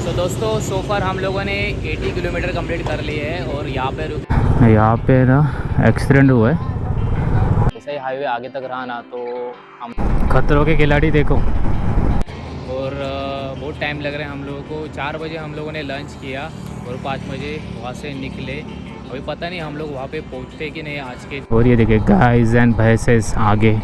तो दोस्तों सोफर हम लोगों ने 80 किलोमीटर कंप्लीट कर लिए है और यहाँ पे यहाँ पे ना एक्सीडेंट हुआ है। जैसे ही हाईवे आगे तक रहा ना तो हम खतरों के खिलाड़ी देखो। और बहुत टाइम लग रहा है हम लोगों को। 4 बजे हम लोगों ने लंच किया और 5 बजे वहाँ से निकले। अभी पता नहीं हम लोग वहाँ पे पहुँचते कि नहीं आज के। और ये देखिए गाइस एंड भैंसेस आगे।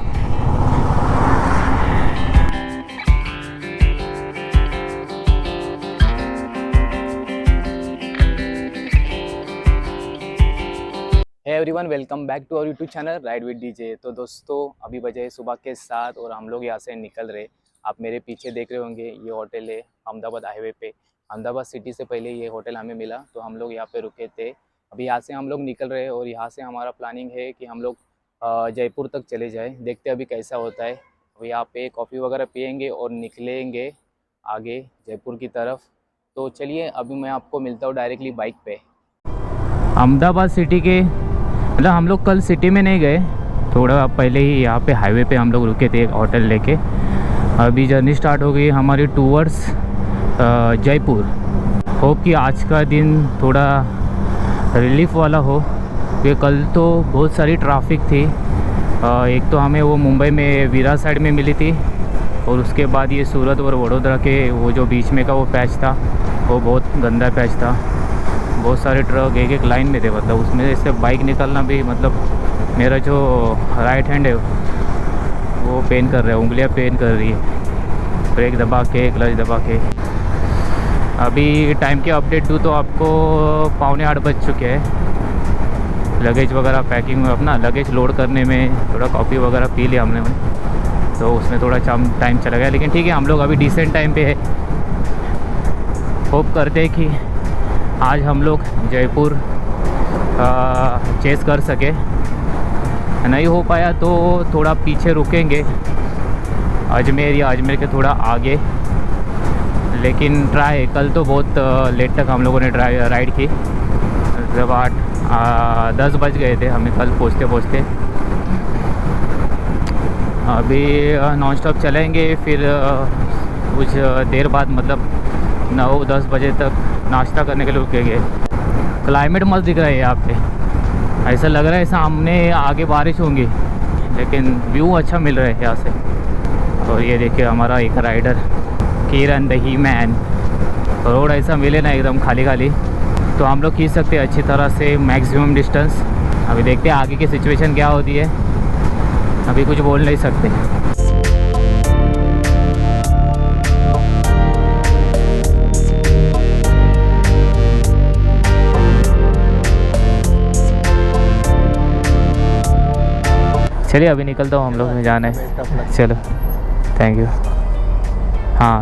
Hey everyone, welcome back to our YouTube channel ride with DJ. तो दोस्तों अभी बजे है सुबह के 7 और हम लोग यहाँ से निकल रहे। आप मेरे पीछे देख रहे होंगे ये होटल है अहमदाबाद हाईवे पे। अहमदाबाद सिटी से पहले ये होटल हमें मिला तो हम लोग यहाँ पे रुके थे। अभी यहाँ से हम लोग निकल रहे हैं और यहाँ से हमारा प्लानिंग है कि हम लोग जयपुर तक चले जाए। देखते हैं अभी कैसा होता है। अभी यहाँ पे कॉफ़ी वगैरह पियेंगे और निकलेंगे आगे जयपुर की तरफ। तो चलिए अभी मैं आपको मिलता हूँ डायरेक्टली बाइक पे। अहमदाबाद सिटी के मतलब हम लोग कल सिटी में नहीं गए, थोड़ा पहले ही यहाँ पे हाईवे पे हम लोग रुके थे एक होटल लेके। अभी जर्नी स्टार्ट हो गई हमारी टूवर्ड्स जयपुर। होप कि आज का दिन थोड़ा रिलीफ वाला हो, क्योंकि कल तो बहुत सारी ट्रैफिक थी। एक तो हमें वो मुंबई में विरार साइड में मिली थी और उसके बाद ये सूरत और वडोदरा के वो जो बीच में का वो पैच था वो बहुत गंदा पैच था। बहुत सारे ट्रक एक एक लाइन में थे, मतलब उसमें से बाइक निकलना भी मतलब मेरा जो राइट हैंड है वो पेन कर रहा है, उंगलियां पेन कर रही है। ब्रेक दबा के क्लच दबा के। अभी टाइम के अपडेट दूँ तो आपको 7:45 बज चुके हैं। लगेज वगैरह पैकिंग में अपना लगेज लोड करने में थोड़ा कॉफ़ी वगैरह पी लिया हमने, तो उसमें थोड़ा टाइम चला गया, लेकिन ठीक है हम लोग अभी डिसेंट टाइम पे है। होप करते हैं कि आज हम लोग जयपुर चेस कर सके। नहीं हो पाया तो थोड़ा पीछे रुकेंगे अजमेर या अजमेर के थोड़ा आगे, लेकिन ट्राई कल तो बहुत लेट तक हम लोगों ने राइड की। जब 10 बज गए थे हमें कल पहुँचते। अभी नॉन स्टॉप चलेंगे, फिर कुछ देर बाद मतलब 9-10 बजे तक नाश्ता करने के लिए रुकेंगे। क्लाइमेट मस्त दिख रहा है यहाँ पे, ऐसा लग रहा है सामने आगे बारिश होंगी, लेकिन व्यू अच्छा मिल रहा है यहाँ से। और ये देखिए हमारा एक rider Kiran the he man. Road ऐसा मिले ना एकदम खाली खाली तो हम लोग खींच सकते हैं अच्छी तरह से मैक्सिमम डिस्टेंस। अभी देखते हैं आगे की सिचुएशन क्या होती है, अभी कुछ बोल नहीं सकते। चलिए अभी निकलता हूँ, हम लोग में जाना है। चलो थैंक यू। हाँ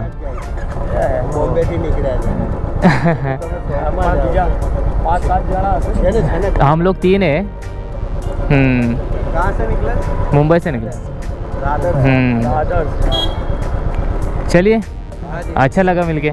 हम लोग 3 हैं। कहाँ से निकले? मुंबई से निकले। चलिए अच्छा लगा मिलके।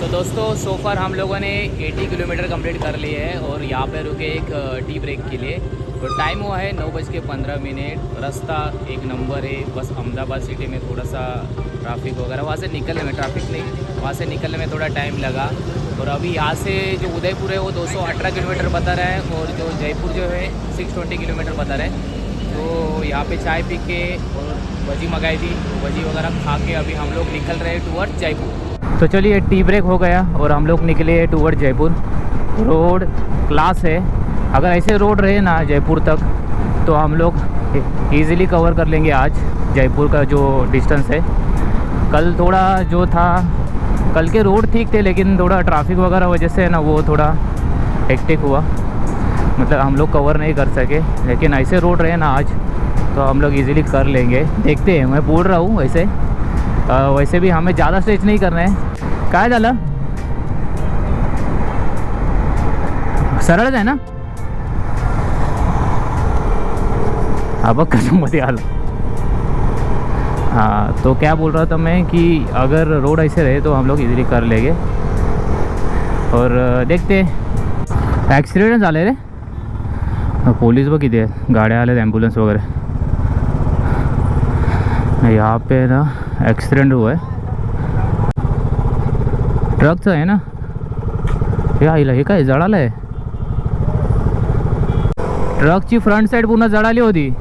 दोस्तों सोफर हम लोगों ने 80 किलोमीटर कंप्लीट कर लिए है और यहाँ पे रुके एक टी ब्रेक के लिए। तो टाइम हुआ है 9:15। रास्ता एक नंबर है, बस अहमदाबाद सिटी में थोड़ा सा ट्रैफिक वगैरह वहाँ से निकलने में ट्रैफिक नहीं, वहाँ से निकलने में थोड़ा टाइम लगा। और अभी यहाँ से जो उदयपुर है वो 218 किलोमीटर बता रहा है और जो जयपुर जो है 620 किलोमीटर बता रहा है। तो यहाँ पे चाय पी के और भजी मंगाई थी, भजी वगैरह खा के अभी हम लोग निकल रहे हैं टूवर्ड जयपुर। तो चलिए टी ब्रेक हो गया और हम लोग निकले टूवर्ड जयपुर। रोड क्लास है, अगर ऐसे रोड रहे ना जयपुर तक तो हम लोग इजीली कवर कर लेंगे आज जयपुर का जो डिस्टेंस है। कल थोड़ा जो था, कल के रोड ठीक थे लेकिन थोड़ा ट्रैफिक वगैरह वजह से ना वो थोड़ा हेक्टिक हुआ, मतलब हम लोग कवर नहीं कर सके। लेकिन ऐसे रोड रहे ना आज तो हम लोग इजीली कर लेंगे। देखते हैं, मैं बोल रहा हूँ वैसे भी हमें ज़्यादा स्ट्रेच नहीं करना है। काय झालं? सरळच आहे ना? हा बघ कसं मध्ये आलं। हाँ, तो क्या बोल रहा था मैं कि अगर रोड ऐसे रहे तो हम लोग इजीली कर लेंगे। और देखते ॲक्सिडेंट झाले रे, पोलीस बघ किती आहेत, गाड्या आल्यात, ॲम्ब्युलन्स वगैरे। यहाँ पे ना ॲक्सिडेंट हुआ है, ट्रकचं आहे ना हे। आईला हे काय जळालं आहे, ट्रकची फ्रंट साईड पूर्ण जळाली होती।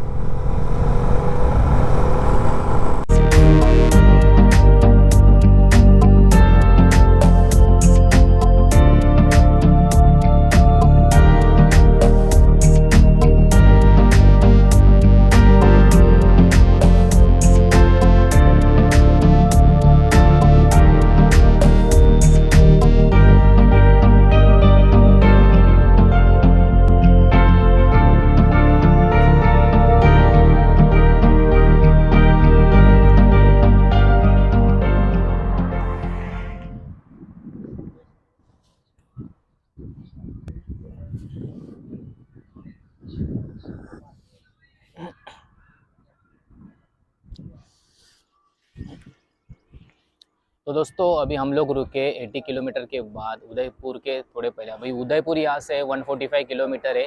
तो दोस्तों अभी हम लोग रुके 80 किलोमीटर के बाद उदयपुर के थोड़े पहले। अभी उदयपुर यहाँ से 145 किलोमीटर है।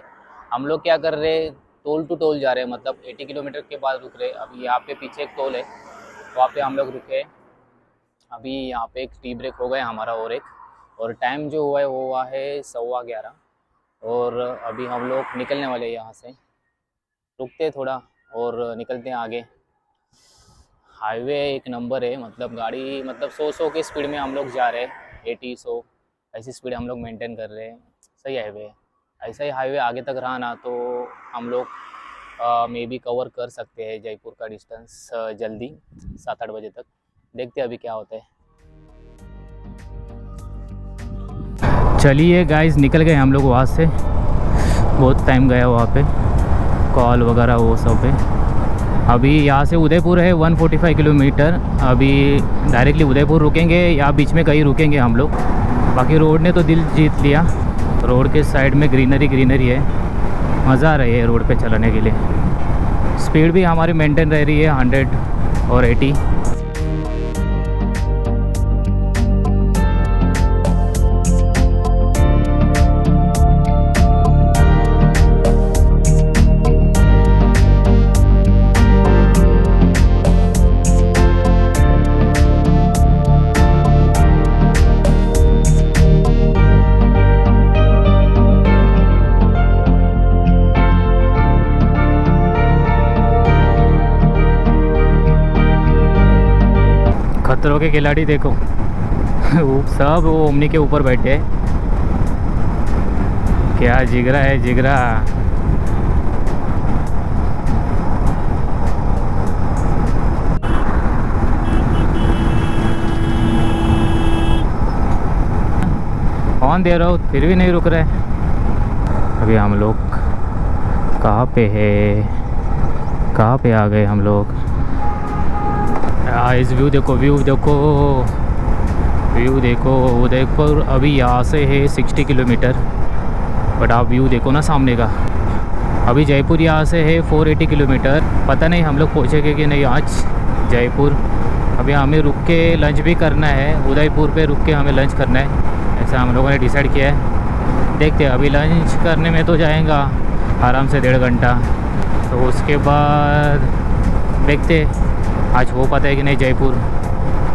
हम लोग क्या कर रहे हैं, टोल टू टोल जा रहे हैं, मतलब 80 किलोमीटर के बाद रुक रहे। अभी यहाँ पे पीछे एक टोल है, वहाँ पे हम लोग रुके। अभी यहाँ पे एक टी ब्रेक हो गया हमारा और एक, और टाइम जो हुआ है वो हुआ है 11:15। और अभी हम लोग निकलने वाले हैं यहाँ से, रुकते थोड़ा और निकलते हैं आगे। हाईवे एक नंबर है, मतलब गाड़ी मतलब 100 की स्पीड में हम लोग जा रहे हैं, 80-100 ऐसी स्पीड हम लोग मेंटेन कर रहे हैं। सही हाईवे है। ऐसा ही हाईवे आगे तक रहा ना तो हम लोग मे बी कवर कर सकते हैं जयपुर का डिस्टेंस जल्दी 7-8 बजे तक। देखते हैं अभी क्या होता है। चलिए गाइस, निकल गए हम लोग वहाँ से। बहुत टाइम गया वहाँ पे, कॉल वगैरह वो सब पे। अभी यहाँ से उदयपुर है 145 किलोमीटर। अभी डायरेक्टली उदयपुर रुकेंगे या बीच में कहीं रुकेंगे हम लोग। बाकी रोड ने तो दिल जीत लिया। रोड के साइड में ग्रीनरी है, मज़ा आ रही है रोड पे चलाने के लिए। स्पीड भी हमारी मेंटेन रह रही है 100 और 80। खतरों के खिलाड़ी देखो वो सब वो ओमनी के ऊपर बैठे हैं। क्या जिगरा है जिगरा। ऑन दे रहा हूँ फिर भी नहीं रुक रहे। अभी हम लोग कहाँ पे है, कहाँ पे आ गए हम लोग। इस व्यू देखो उदयपुर अभी यहाँ से है 60 किलोमीटर। बट आप व्यू देखो ना सामने का। अभी जयपुर यहाँ से है 480 किलोमीटर। पता नहीं हम लोग पहुँचेंगे कि नहीं आज जयपुर। अभी हमें रुक के लंच भी करना है, उदयपुर पे रुक के हमें लंच करना है, ऐसा हम लोगों ने डिसाइड किया है। देखते हैं, अभी लंच करने में तो जाएगा आराम से 1.5 घंटा। तो उसके बाद देखते आज हो पाता है कि नहीं जयपुर,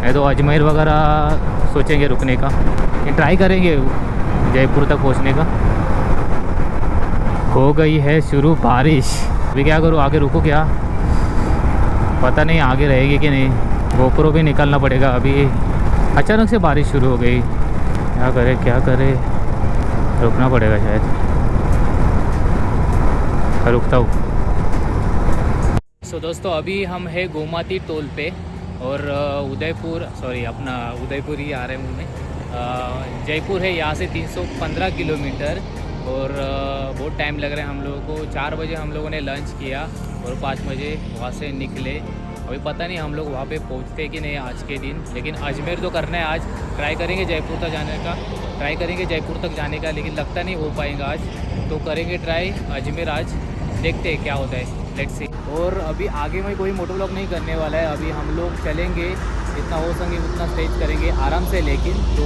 है तो अजमेर वगैरह सोचेंगे रुकने का। ट्राई करेंगे जयपुर तक पहुंचने का। हो गई है शुरू बारिश। अभी क्या करूँ, आगे रुको क्या, पता नहीं आगे रहेगी कि नहीं। गोप्रो भी निकालना पड़ेगा। अभी अचानक से बारिश शुरू हो गई, क्या करे रुकना पड़ेगा शायद। रुकता हूँ। सो दोस्तों अभी हम है गोमाती टोल पे और उदयपुर ही आ रहे हैं मुँह में। जयपुर है यहाँ से 315 किलोमीटर और बहुत टाइम लग रहा है हम लोगों को। 4 बजे हम लोगों ने लंच किया और 5 बजे वहाँ से निकले। अभी पता नहीं हम लोग वहाँ पे पहुँचते कि नहीं आज के दिन, लेकिन अजमेर तो करना है आज। ट्राई करेंगे जयपुर तक जाने का, लेकिन लगता नहीं हो पाएगा आज। तो करेंगे ट्राई अजमेर आज, देखते हैं क्या होता है। Let's see. और अभी आगे में कोई मोटो व्लॉग नहीं करने वाला है। अभी हम लोग चलेंगे, जितना हो सके उतना स्टेज करेंगे आराम से, लेकिन तो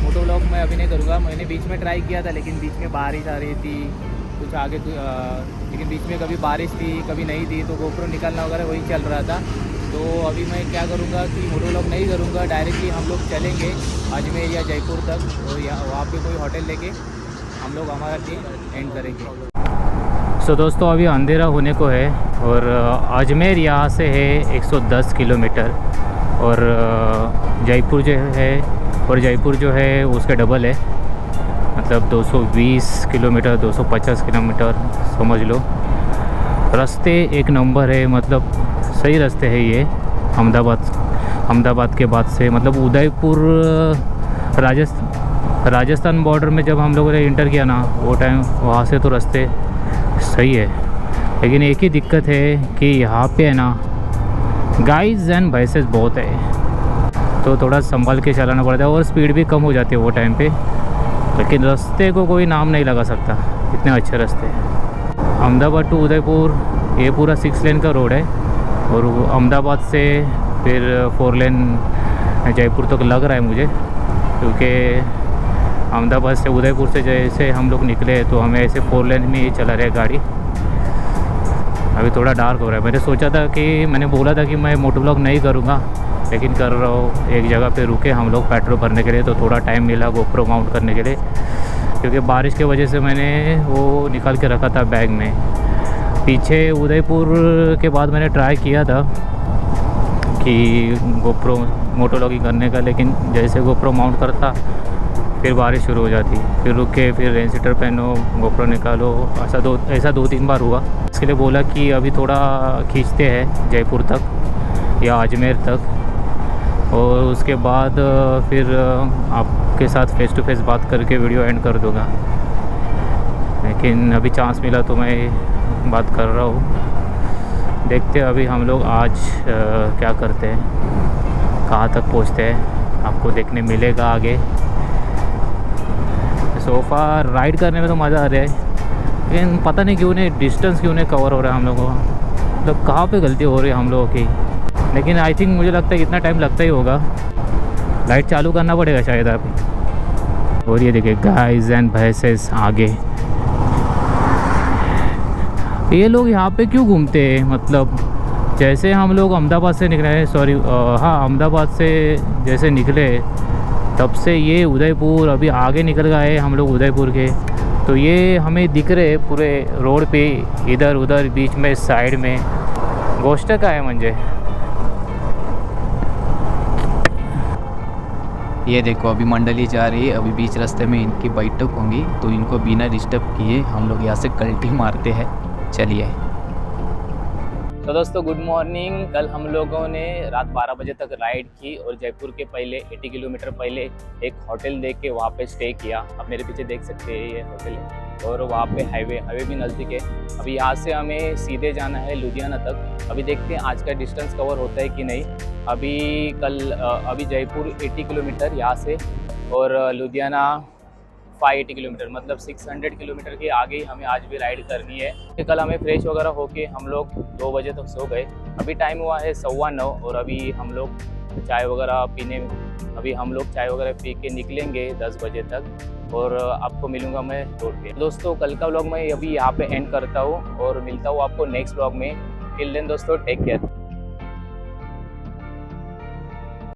मोटो व्लॉग मैं अभी नहीं करूँगा। मैंने बीच में ट्राई किया था, लेकिन बीच में बारिश आ रही थी कुछ आगे लेकिन बीच में कभी बारिश थी कभी नहीं थी, तो गोप्रो निकालना वगैरह वही चल रहा था। तो अभी मैं क्या करूँगा कि मोटो व्लॉग नहीं करूँगा, डायरेक्टली हम लोग चलेंगे अजमेर या जयपुर तक, और वहाँ पे कोई होटल लेके हम लोग हमारा डे एंड करेंगे। सो दोस्तों अभी अंधेरा होने को है और अजमेर यहाँ से है 110 किलोमीटर और जयपुर जो है, और जयपुर जो है उसका डबल है, मतलब 220 किलोमीटर 250 किलोमीटर समझ लो। रास्ते एक नंबर है, मतलब सही रास्ते है ये। अहमदाबाद के बाद से मतलब उदयपुर राजस्थान बॉर्डर में जब हम लोगों ने इंटर किया ना, वो टाइम वहाँ से तो रास्ते सही है, लेकिन एक ही दिक्कत है कि यहाँ पे है ना गाइस एंड भैंसेस बहुत है, तो थोड़ा संभाल के चलाना पड़ता है और स्पीड भी कम हो जाती है वो टाइम पे। लेकिन रास्ते को कोई नाम नहीं लगा सकता, इतने अच्छे रास्ते हैं। अहमदाबाद टू उदयपुर ये पूरा 6 लेन का रोड है, और अहमदाबाद से फिर 4 लेन जयपुर तक लग रहा है मुझे, क्योंकि अहमदाबाद से उदयपुर से जैसे हम लोग निकले तो हमें ऐसे 4 लेन में ही चला रहा है गाड़ी। अभी थोड़ा डार्क हो रहा है। मैंने सोचा था कि मैंने बोला था कि मैं मोटो व्लॉग नहीं करूँगा, लेकिन कर रहा हूँ। एक जगह पे रुके हम लोग पेट्रोल भरने के लिए, तो थोड़ा टाइम मिला गोप्रो माउंट करने के लिए, क्योंकि बारिश की वजह से मैंने वो निकाल के रखा था बैग में। पीछे उदयपुर के बाद मैंने ट्राई किया था कि गोप्रो मोटो व्लॉगिंग करने का, लेकिन जैसे गोप्रो माउंट करता फिर बारिश शुरू हो जाती, फिर रुक के फिर रेन सीटर पहनो गोप्रो निकालो, ऐसा 2-3 बार हुआ। इसके लिए बोला कि अभी थोड़ा खींचते हैं जयपुर तक या अजमेर तक, और उसके बाद फिर आपके साथ फेस टू फेस बात करके वीडियो एंड कर दूँगा। लेकिन अभी चांस मिला तो मैं बात कर रहा हूँ। देखते हैं अभी हम लोग आज क्या करते हैं, कहाँ तक पहुँचते हैं, आपको देखने मिलेगा आगे। सोफ़ा राइड करने में तो मज़ा आ रहा है, लेकिन पता नहीं क्यों नहीं डिस्टेंस क्यों नहीं कवर हो रहा है हम लोगों को, मतलब कहाँ पे गलती हो रही है हम लोगों की। लेकिन आई थिंक मुझे लगता है इतना टाइम लगता ही होगा, लाइट चालू करना पड़ेगा शायद अभी। और ये देखिए गाइस एंड भैंसेस आगे। ये लोग यहाँ पे क्यों घूमते हैं, मतलब जैसे हम लोग अहमदाबाद से निकले, अहमदाबाद से जैसे निकले तब से ये उदयपुर अभी आगे निकल गए हम लोग उदयपुर के, तो ये हमें दिख रहे पूरे रोड पे इधर उधर बीच में साइड में। गोष्ट का है म्हणजे ये देखो अभी मंडली जा रही है, अभी बीच रास्ते में इनकी बैठक होंगी, तो इनको बिना डिस्टर्ब किए हम लोग यहाँ से कल्टी मारते हैं। चलिए। तो दोस्तों गुड मॉर्निंग। कल हम लोगों ने रात 12 बजे तक राइड की और जयपुर के पहले 80 किलोमीटर पहले एक होटल देख के वहाँ पे स्टे किया। आप मेरे पीछे देख सकते हैं ये होटल है, और वहाँ पे हाईवे भी नज़दीक है। अभी यहाँ से हमें सीधे जाना है लुधियाना तक। अभी देखते हैं आज का डिस्टेंस कवर होता है कि नहीं। अभी जयपुर 80 किलोमीटर यहाँ से, और लुधियाना 580 किलोमीटर, मतलब 600 किलोमीटर के आगे ही हमें आज भी राइड करनी है। कल हमें फ्रेश वगैरह होके हम लोग 2 बजे तक सो गए। अभी टाइम हुआ है 9:15, और अभी हम लोग चाय वगैरह पी के निकलेंगे 10 बजे तक, और आपको मिलूंगा मैं रोड पे। दोस्तों कल का व्लॉग मैं अभी यहाँ पे एंड करता हूँ और मिलता हूँ आपको नेक्स्ट व्लॉग में। टिल देन दोस्तों टेक केयर।